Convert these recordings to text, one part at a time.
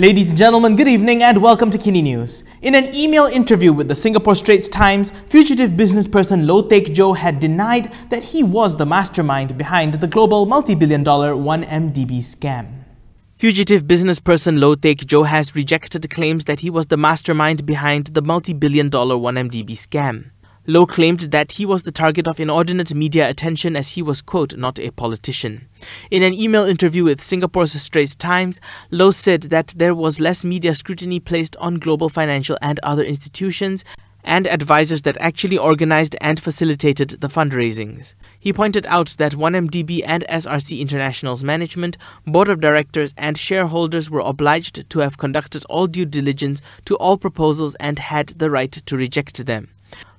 Ladies and gentlemen, good evening and welcome to Kini News. In an email interview with the Singapore Straits Times, fugitive businessperson Low Taek Jho had denied that he was the mastermind behind the global multi-billion-dollar 1MDB scam. Fugitive businessperson Low Taek Jho has rejected claims that he was the mastermind behind the multi-billion-dollar 1MDB scam. Low claimed that he was the target of inordinate media attention as he was, quote, not a politician. In an email interview with Singapore's Straits Times, Low said that there was less media scrutiny placed on global financial and other institutions and advisors that actually organized and facilitated the fundraisings. He pointed out that 1MDB and SRC International's management, board of directors and shareholders were obliged to have conducted all due diligence to all proposals and had the right to reject them.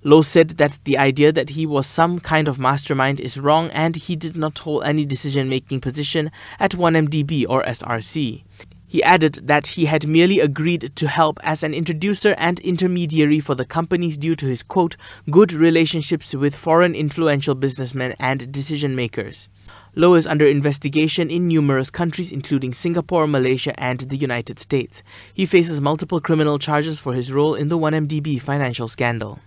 Low said that the idea that he was some kind of mastermind is wrong and he did not hold any decision-making position at 1MDB or SRC. He added that he had merely agreed to help as an introducer and intermediary for the companies due to his, quote, good relationships with foreign influential businessmen and decision-makers. Low is under investigation in numerous countries including Singapore, Malaysia and the United States. He faces multiple criminal charges for his role in the 1MDB financial scandal.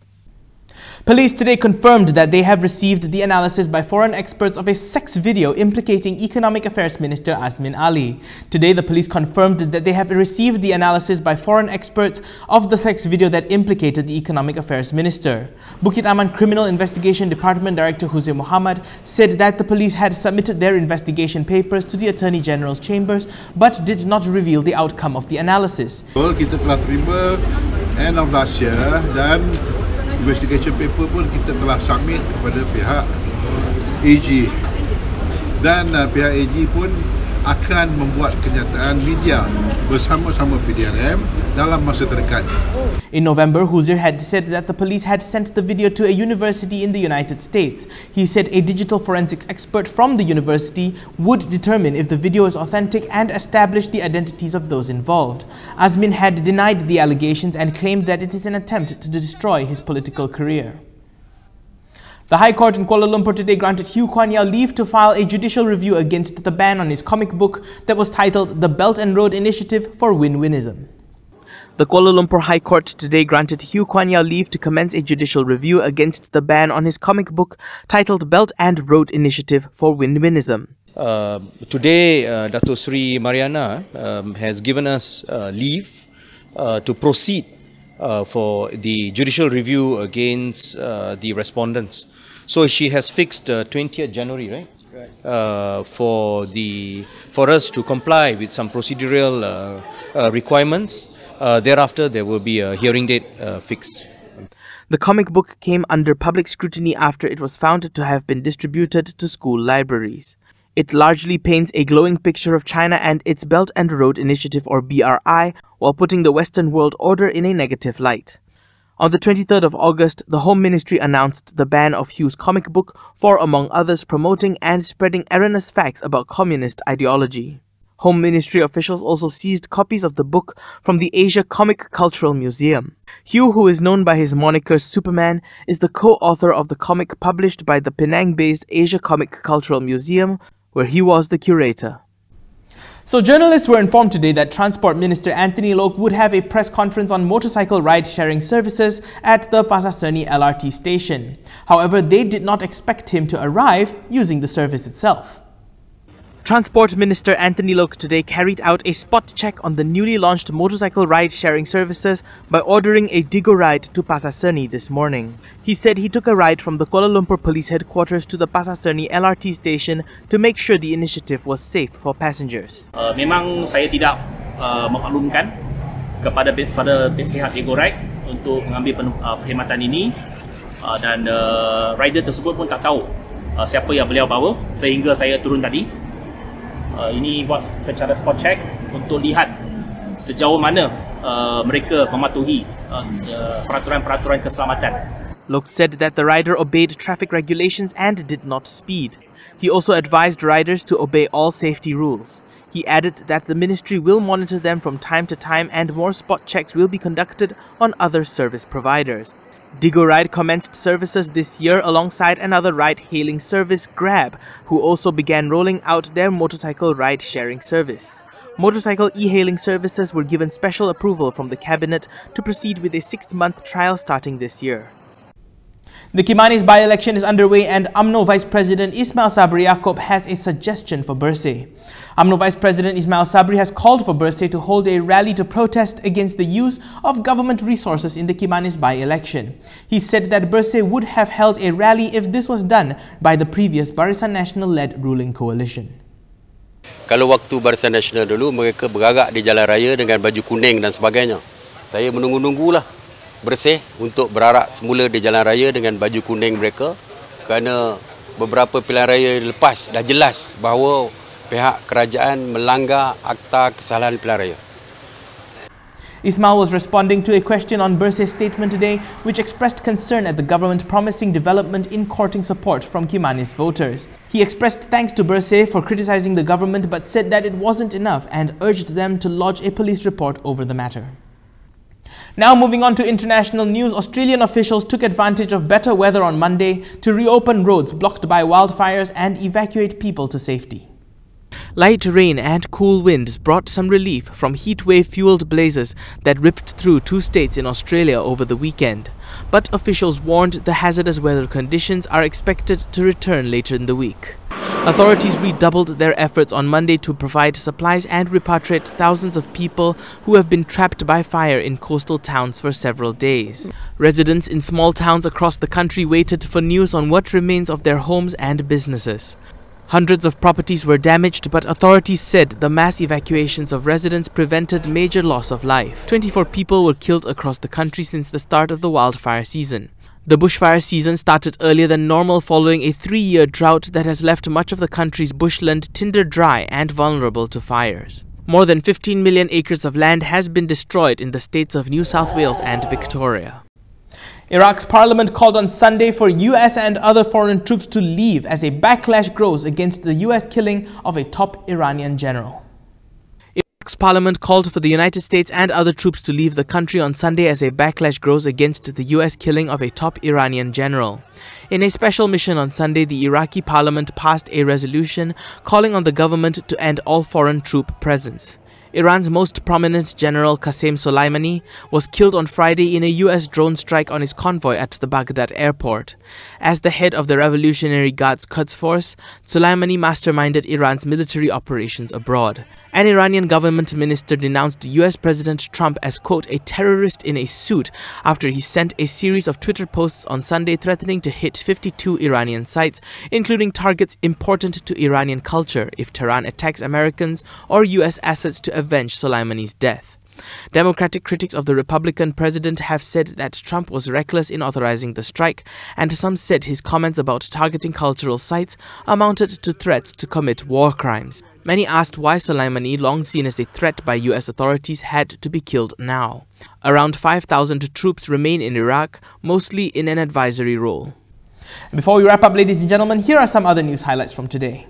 Police today confirmed that they have received the analysis by foreign experts of a sex video implicating Economic Affairs Minister Azmin Ali. Today, the police confirmed that they have received the analysis by foreign experts of the sex video that implicated the Economic Affairs Minister. Bukit Aman Criminal Investigation Department Director Huzair Mohamad said that the police had submitted their investigation papers to the Attorney General's chambers but did not reveal the outcome of the analysis. Kita telah terima end of last year dan investigation paper pun kita telah submit kepada pihak AG dan pihak AG pun akan membuat kenyataan media bersama-sama PDRM dalam masa terdekat. In November, Huzair had said that the police had sent the video to a university in the United States. He said a digital forensics expert from the university would determine if the video is authentic and establish the identities of those involved. Azmin had denied the allegations and claimed that it is an attempt to destroy his political career. The High Court in Kuala Lumpur today granted Hugh Kwan Yew leave to file a judicial review against the ban on his comic book that was titled The Belt and Road Initiative for Win-Winism. The Kuala Lumpur High Court today granted Hugh Kwan Yew leave to commence a judicial review against the ban on his comic book titled Belt and Road Initiative for Win-Winism. Today, Dato' Sri Mariana has given us leave to proceed for the judicial review against the respondents. So she has fixed 20th January, right? For us to comply with some procedural requirements. Thereafter, there will be a hearing date fixed. The comic book came under public scrutiny after it was found to have been distributed to school libraries. It largely paints a glowing picture of China and its Belt and Road Initiative or BRI while putting the Western world order in a negative light. On the 23rd of August, the Home Ministry announced the ban of Hugh's comic book for, among others, promoting and spreading erroneous facts about communist ideology. Home Ministry officials also seized copies of the book from the Asia Comic Cultural Museum. Hugh, who is known by his moniker Superman, is the co-author of the comic published by the Penang-based Asia Comic Cultural Museum, where he was the curator. So journalists were informed today that Transport Minister Anthony Low would have a press conference on motorcycle ride-sharing services at the Pasar Seni LRT station. However, they did not expect him to arrive using the service itself. Transport Minister Anthony Low today carried out a spot check on the newly launched motorcycle ride-sharing services by ordering a Digo ride to Pasar Seni this morning. He said he took a ride from the Kuala Lumpur Police Headquarters to the Pasar Seni LRT station to make sure the initiative was safe for passengers. Memang saya tidak memaklumkan kepada pihak Digo Ride untuk mengambil perkhidmatan ini dan rider tersebut pun tak tahu siapa yang beliau bawa sehingga saya turun tadi. Ini buat secara spot check untuk lihat sejauh mana mereka mematuhi peraturan-peraturan keselamatan. Low said that the rider obeyed traffic regulations and did not speed. He also advised riders to obey all safety rules. He added that the ministry will monitor them from time to time and more spot checks will be conducted on other service providers. Digo Ride commenced services this year alongside another ride-hailing service, Grab, who also began rolling out their motorcycle ride-sharing service. Motorcycle e-hailing services were given special approval from the cabinet to proceed with a 6-month trial starting this year. The Kimanis by-election is underway and UMNO Vice President Ismail Sabri Yaakob has a suggestion for Bersih. UMNO Vice President Ismail Sabri has called for Bersih to hold a rally to protest against the use of government resources in the Kimanis by-election. He said that Bersih would have held a rally if this was done by the previous Barisan Nasional-led ruling coalition. Kalau waktu Barisan Nasional dulu mereka bergerak di jalan raya dengan baju kuning dan sebagainya. Saya menunggu-nunggulah Bersih untuk berarak semula di jalan raya dengan baju kuning mereka kerana beberapa pilihan raya lepas dah jelas bahawa pihak kerajaan melanggar akta kesalahan pilihan raya. Ismail was responding to a question on Bersih's statement today, which expressed concern at the government promising development in courting support from Kimanis voters. He expressed thanks to Bersih for criticizing the government but said that it wasn't enough and urged them to lodge a police report over the matter. Now moving on to international news, Australian officials took advantage of better weather on Monday to reopen roads blocked by wildfires and evacuate people to safety. Light rain and cool winds brought some relief from heatwave-fueled blazes that ripped through 2 states in Australia over the weekend. But officials warned the hazardous weather conditions are expected to return later in the week. Authorities redoubled their efforts on Monday to provide supplies and repatriate thousands of people who have been trapped by fire in coastal towns for several days. Residents in small towns across the country waited for news on what remains of their homes and businesses. Hundreds of properties were damaged, but authorities said the mass evacuations of residents prevented major loss of life. 24 people were killed across the country since the start of the wildfire season. The bushfire season started earlier than normal following a 3-year drought that has left much of the country's bushland tinder dry and vulnerable to fires. More than 15 million acres of land has been destroyed in the states of New South Wales and Victoria. Iraq's parliament called on Sunday for US and other foreign troops to leave as a backlash grows against the US killing of a top Iranian general. Iraq's parliament called for the United States and other troops to leave the country on Sunday as a backlash grows against the US killing of a top Iranian general. In a special mission on Sunday, the Iraqi parliament passed a resolution calling on the government to end all foreign troop presence. Iran's most prominent general Qasem Soleimani was killed on Friday in a US drone strike on his convoy at the Baghdad airport. As the head of the Revolutionary Guards Quds Force, Soleimani masterminded Iran's military operations abroad. An Iranian government minister denounced US President Trump as, quote, a terrorist in a suit after he sent a series of Twitter posts on Sunday threatening to hit 52 Iranian sites, including targets important to Iranian culture if Tehran attacks Americans or US assets to avenge Soleimani's death. Democratic critics of the Republican president have said that Trump was reckless in authorizing the strike, and some said his comments about targeting cultural sites amounted to threats to commit war crimes. Many asked why Soleimani, long seen as a threat by US authorities, had to be killed now. Around 5,000 troops remain in Iraq, mostly in an advisory role. Before we wrap up, ladies and gentlemen, here are some other news highlights from today.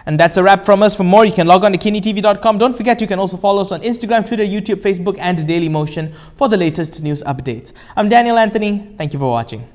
And that's a wrap from us. For more, you can log on to KiniTV.com. Don't forget, you can also follow us on Instagram, Twitter, YouTube, Facebook, and Daily Motion for the latest news updates. I'm Daniel Anthony. Thank you for watching.